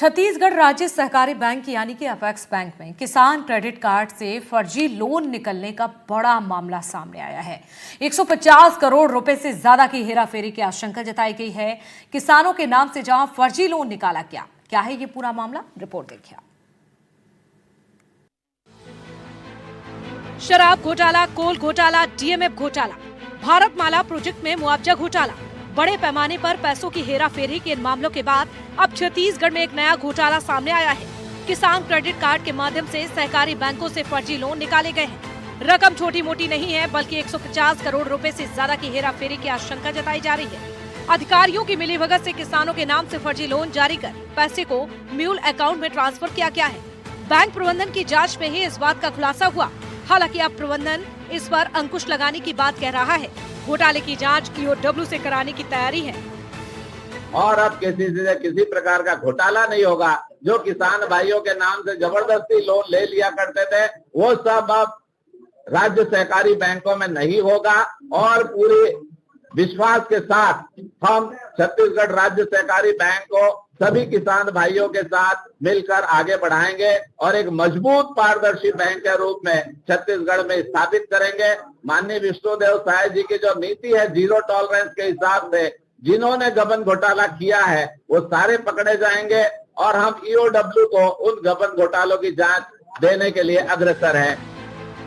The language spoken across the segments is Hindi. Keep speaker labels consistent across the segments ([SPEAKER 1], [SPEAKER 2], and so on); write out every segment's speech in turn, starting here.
[SPEAKER 1] छत्तीसगढ़ राज्य सहकारी बैंक यानी कि अपेक्स बैंक में किसान क्रेडिट कार्ड से फर्जी लोन निकलने का बड़ा मामला सामने आया है। 150 करोड़ रुपए से ज्यादा की हेराफेरी की आशंका जताई गई है। किसानों के नाम से जहां फर्जी लोन निकाला गया, क्या है ये पूरा मामला, रिपोर्ट देखिए।
[SPEAKER 2] शराब घोटाला, कोल घोटाला, डीएमएफ घोटाला, भारतमाला प्रोजेक्ट में मुआवजा घोटाला, बड़े पैमाने पर पैसों की हेराफेरी के इन मामलों के बाद अब छत्तीसगढ़ में एक नया घोटाला सामने आया है। किसान क्रेडिट कार्ड के माध्यम से सहकारी बैंकों से फर्जी लोन निकाले गए हैं। रकम छोटी मोटी नहीं है, बल्कि 150 करोड़ रुपए से ज्यादा की हेराफेरी की आशंका जताई जा रही है। अधिकारियों की मिलीभगत से किसानों के नाम से फर्जी लोन जारी कर पैसे को म्यूल अकाउंट में ट्रांसफर किया गया है। बैंक प्रबंधन की जाँच में ही इस बात का खुलासा हुआ। हालांकि अब प्रबंधन इस पर अंकुश लगाने की बात कह रहा है। घोटाले की जांच ईओडब्ल्यू से कराने की तैयारी है
[SPEAKER 3] और अब किसी प्रकार का घोटाला नहीं होगा। जो किसान भाइयों के नाम से जबरदस्ती लोन ले लिया करते थे, वो सब अब राज्य सहकारी बैंकों में नहीं होगा और पूरे विश्वास के साथ हम छत्तीसगढ़ राज्य सहकारी बैंक को सभी किसान भाइयों के साथ मिलकर आगे बढ़ाएंगे और एक मजबूत पारदर्शी बैंक के रूप में छत्तीसगढ़ में स्थापित करेंगे। माननीय विष्णुदेव साय जी की जो नीति है, जीरो टॉलरेंस के हिसाब से जिन्होंने गबन घोटाला किया है वो सारे पकड़े जाएंगे और हम ईओडब्ल्यू को उन गबन घोटालों की जांच देने के लिए अग्रसर हैं।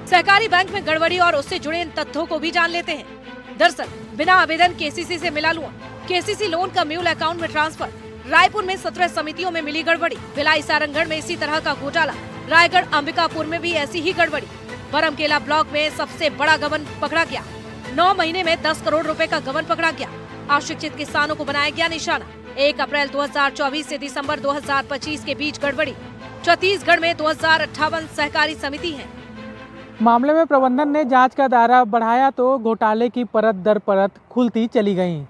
[SPEAKER 2] सहकारी बैंक में गड़बड़ी और उससे जुड़े इन तथ्यों को भी जान लेते हैं। दरअसल बिना आवेदन केसीसी से मिला लोन, केसीसी लोन का म्यूल अकाउंट में ट्रांसफर, रायपुर में 17 समितियों में मिली गड़बड़ी, भिलाई सारंगढ़ में इसी तरह का घोटाला, रायगढ़ अंबिकापुर में भी ऐसी ही गड़बड़ी, बरमकेला ब्लॉक में सबसे बड़ा गबन पकड़ा गया। 9 महीने में 10 करोड़ रुपए का गबन पकड़ा गया। अशिक्षित किसानों को बनाया गया निशाना। 1 अप्रैल 2024 से दिसंबर 2025 के बीच गड़बड़ी। छत्तीसगढ़ में 2058 सहकारी समिति है।
[SPEAKER 4] मामले में प्रबंधन ने जांच का दायरा बढ़ाया तो घोटाले की परत दर परत खुलती चली गई।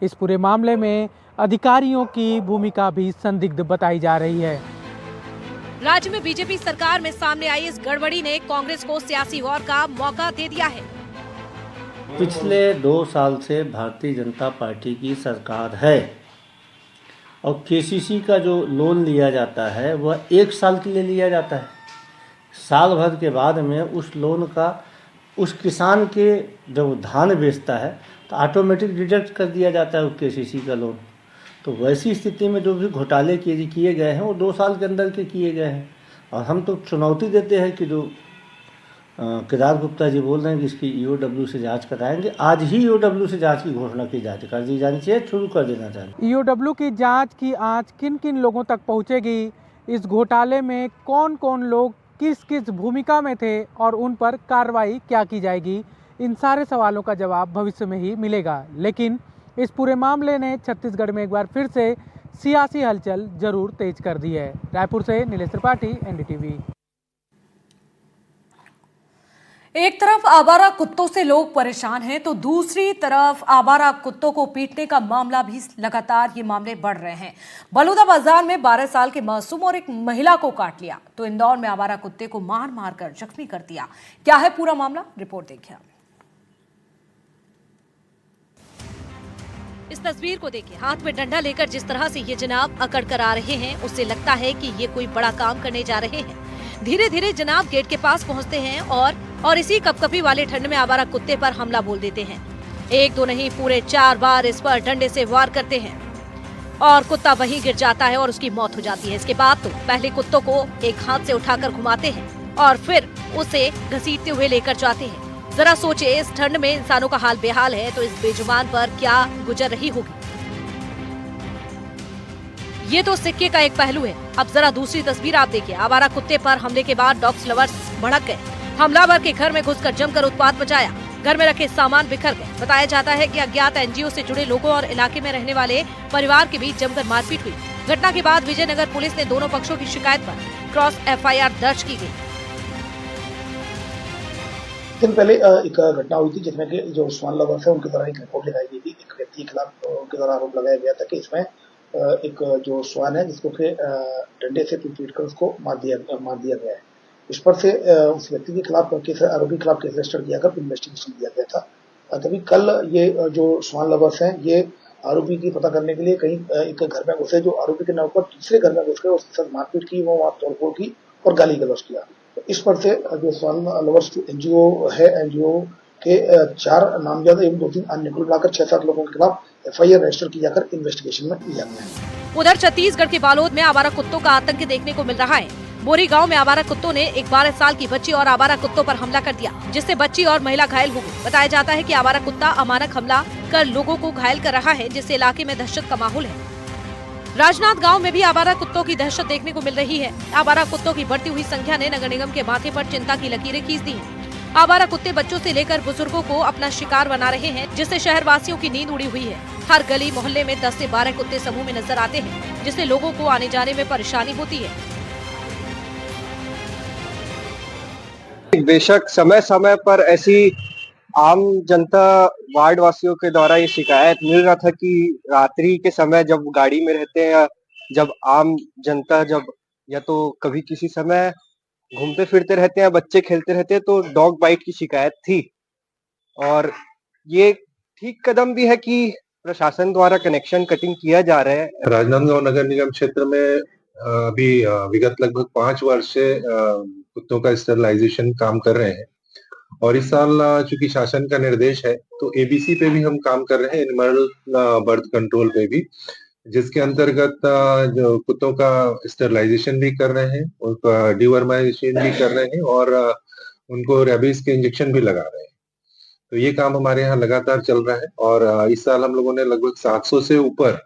[SPEAKER 4] इस पूरे मामले में अधिकारियों की भूमिका भी संदिग्ध बताई जा रही है।
[SPEAKER 2] राज्य में बीजेपी सरकार में सामने आई इस गड़बड़ी ने कांग्रेस को सियासी वॉर का मौका दे दिया है।
[SPEAKER 5] पिछले 2 साल से भारतीय जनता पार्टी की सरकार है और केसीसी का जो लोन लिया जाता है वह 1 साल के लिए लिया जाता है। साल भर के बाद में उस लोन का उस किसान के जब धान बेचता है तो ऑटोमेटिक डिडक्ट कर दिया जाता है उस केसीसी का लोन। तो वैसी स्थिति में जो भी घोटाले किए गए हैं वो 2 साल के अंदर के किए गए हैं और हम तो चुनौती देते हैं कि जो केदार गुप्ता जी बोल रहे हैं कि इसकी ईओडब्ल्यू से जांच कराएंगे। आज ही ईओडब्ल्यू से जांच की घोषणा की जांच कर दी जानी चाहिए, शुरू कर देना चाहिए।
[SPEAKER 4] ईओडब्ल्यू की जांच की आज किन किन लोगों तक पहुंचेगी, इस घोटाले में कौन कौन लोग किस किस भूमिका में थे और उन पर कार्रवाई क्या की जाएगी, इन सारे सवालों का जवाब भविष्य में ही मिलेगा। लेकिन इस पूरे मामले ने छत्तीसगढ़ में एक बार फिर से सियासी हलचल जरूर तेज कर दी है। रायपुर से नीलेश त्रिपाठी, एनडीटीवी।
[SPEAKER 1] एक तरफ आवारा कुत्तों से लोग परेशान हैं तो दूसरी तरफ आवारा कुत्तों को पीटने का मामला भी लगातार ये मामले बढ़ रहे हैं। बलौदाबाजार में 12 साल के मासूम और एक महिला को काट लिया तो इंदौर में आवारा कुत्ते को मार मार कर जख्मी कर दिया। क्या है पूरा मामला, रिपोर्ट देखिए।
[SPEAKER 2] इस तस्वीर को देखिए। हाथ में डंडा लेकर जिस तरह से ये जनाब अकड़ कर आ रहे हैं, उससे लगता है कि ये कोई बड़ा काम करने जा रहे हैं। धीरे धीरे जनाब गेट के पास पहुंचते हैं और इसी कपकपी वाले ठंड में आवारा कुत्ते पर हमला बोल देते हैं। 1 2 नहीं, पूरे 4 बार इस पर डंडे से वार करते हैं और कुत्ता वहीं गिर जाता है और उसकी मौत हो जाती है। इसके बाद तो पहले कुत्तों को एक हाथ से उठाकर घुमाते हैं और फिर उसे घसीटते हुए लेकर जाते हैं। जरा सोचे, इस ठंड में इंसानों का हाल बेहाल है तो इस बेजुबान पर क्या गुजर रही होगी। ये तो सिक्के का एक पहलू है। अब जरा दूसरी तस्वीर आप देखिए। आवारा कुत्ते पर हमले के बाद डॉग्स लवर्स भड़क गए। हमलावर के घर में घुसकर जमकर उत्पात मचाया। घर में रखे सामान बिखर गए। बताया जाता है कि अज्ञात एनजीओ से जुड़े लोगों और इलाके में रहने वाले परिवार के बीच जमकर मारपीट हुई। घटना के बाद विजयनगर पुलिस ने दोनों पक्षों की शिकायत पर क्रॉस एफआईआर दर्ज की गई।
[SPEAKER 6] दिन पहले एक घटना हुई थी जिसमें कि जो स्वान लवर्स है उनके द्वारा एक रिपोर्ट लगाई गई थी। एक व्यक्ति के खिलाफ उनके द्वारा आरोप लगाया गया था कि इसमें एक जो स्वान है जिसको कि डंडे से पीट कर उसको मार दिया गया है। इस पर से उस व्यक्ति के खिलाफ आरोपी के खिलाफ केस रजिस्टर किया कर इन्वेस्टिगेशन किया गया था। तभी कल ये जो स्वान लवर्स हैं ये आरोपी की पता करने के लिए कहीं एक घर में घुसे, जो आरोपी के नाम पर दूसरे घर में घुस गए, उसके साथ मारपीट की, वो वहाँ तोड़फोड़ की और गाली गलौज किया। तो इस पर से जो स्वान लवर्स एनजीओ है, एनजीओ के 4 नामजद एवं 2-3 अन्य कुल मिलाकर 6-7 लोगों के खिलाफ एफआईआर रजिस्टर की जाकर इन्वेस्टिगेशन में लिया गया है।
[SPEAKER 2] उधर छत्तीसगढ़ के बालोद में आवारा कुत्तों का आतंक देखने को मिल रहा है। बोरी गांव में आवारा कुत्तों ने एक 12 साल की बच्ची और आवारा कुत्तों पर हमला कर दिया, जिससे बच्ची और महिला घायल हो गई। बताया जाता है कि आवारा कुत्ता अमानक हमला कर लोगों को घायल कर रहा है, जिससे इलाके में दहशत का माहौल है। राजनांद गांव में भी आवारा कुत्तों की दहशत देखने को मिल रही है। आवारा कुत्तों की बढ़ती हुई संख्या ने नगर निगम के माथे पर चिंता की लकीरें खींच दी हैं। आवारा कुत्ते बच्चों से लेकर बुजुर्गों को अपना शिकार बना रहे हैं, जिससे शहर वासियों की नींद उड़ी हुई है। हर गली मोहल्ले में 10 से 12 कुत्ते समूह में नजर आते हैं, जिससे लोगों को आने जाने में परेशानी होती है।
[SPEAKER 7] बेशक समय समय पर ऐसी आम जनता वार्ड वासियों के द्वारा ये शिकायत मिल रहा था कि रात्रि के समय जब गाड़ी में रहते हैं या जब आम जनता जब या तो कभी किसी समय घूमते फिरते रहते हैं, बच्चे खेलते रहते हैं, तो डॉग बाइट की शिकायत थी। और ये ठीक कदम भी है कि प्रशासन द्वारा कनेक्शन कटिंग किया जा रहा है।
[SPEAKER 8] राजनांदगांव नगर निगम क्षेत्र में अभी विगत लगभग 5 वर्ष से कुत्तों का स्टरलाइजेशन काम कर रहे हैं और इस साल चूंकि शासन का निर्देश है तो एबीसी पे भी हम काम कर रहे हैं, एनिमल बर्थ कंट्रोल पे भी, जिसके अंतर्गत जो कुत्तों का स्टरलाइजेशन भी कर रहे हैं, उनका डिवर्माइजेशन भी कर रहे हैं और उनको रेबीज के इंजेक्शन भी लगा रहे हैं। तो ये काम हमारे यहाँ लगातार चल रहा है और इस साल हम लोगों ने लगभग 700 से ऊपर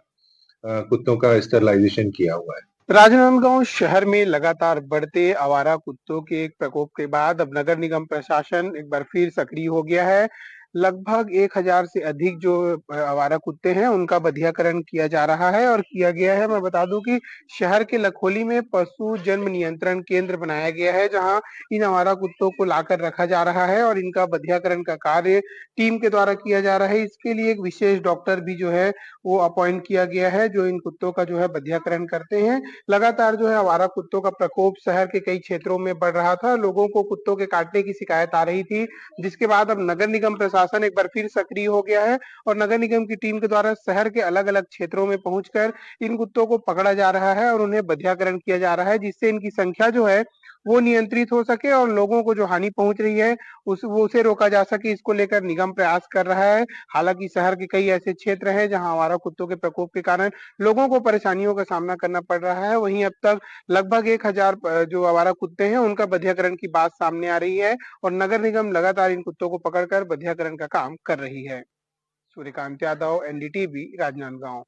[SPEAKER 8] कुत्तों का स्टरलाइजेशन किया हुआ है।
[SPEAKER 9] राजनांदगांव शहर में लगातार बढ़ते आवारा कुत्तों के एक प्रकोप के बाद अब नगर निगम प्रशासन एक बार फिर सक्रिय हो गया है। लगभग 1000 से अधिक जो आवारा कुत्ते हैं उनका बधियाकरण किया जा रहा है और किया गया है। मैं बता दूं कि शहर के लखोली में पशु जन्म नियंत्रण केंद्र बनाया गया है, जहां इन आवारा कुत्तों को लाकर रखा जा रहा है और इनका बधियाकरण का कार्य टीम के द्वारा किया जा रहा है। इसके लिए एक विशेष डॉक्टर भी जो है वो अपॉइंट किया गया है, जो इन कुत्तों का जो है बधियाकरण करते हैं। लगातार जो है आवारा कुत्तों का प्रकोप शहर के कई क्षेत्रों में बढ़ रहा था, लोगों को कुत्तों के काटने की शिकायत आ रही थी, जिसके बाद अब नगर निगम प्रशासन एक बार फिर सक्रिय हो गया है और नगर निगम की टीम के द्वारा शहर के अलग अलग क्षेत्रों में पहुंचकर इन कुत्तों को पकड़ा जा रहा है और उन्हें बधियाकरण किया जा रहा है, जिससे इनकी संख्या जो है वो नियंत्रित हो सके और लोगों को जो हानि पहुंच रही है उसे रोका जा सके। इसको लेकर निगम प्रयास कर रहा है। हालांकि शहर के कई ऐसे क्षेत्र हैं जहां आवारा कुत्तों के प्रकोप के कारण लोगों को परेशानियों का सामना करना पड़ रहा है। वहीं अब तक लगभग 1000 जो आवारा कुत्ते हैं उनका बधियाकरण की बात सामने आ रही है और नगर निगम लगातार इन कुत्तों को पकड़कर बधियाकरण का काम कर रही है। सूर्यकांत यादव, एनडीटीवी, राजनांदगांव।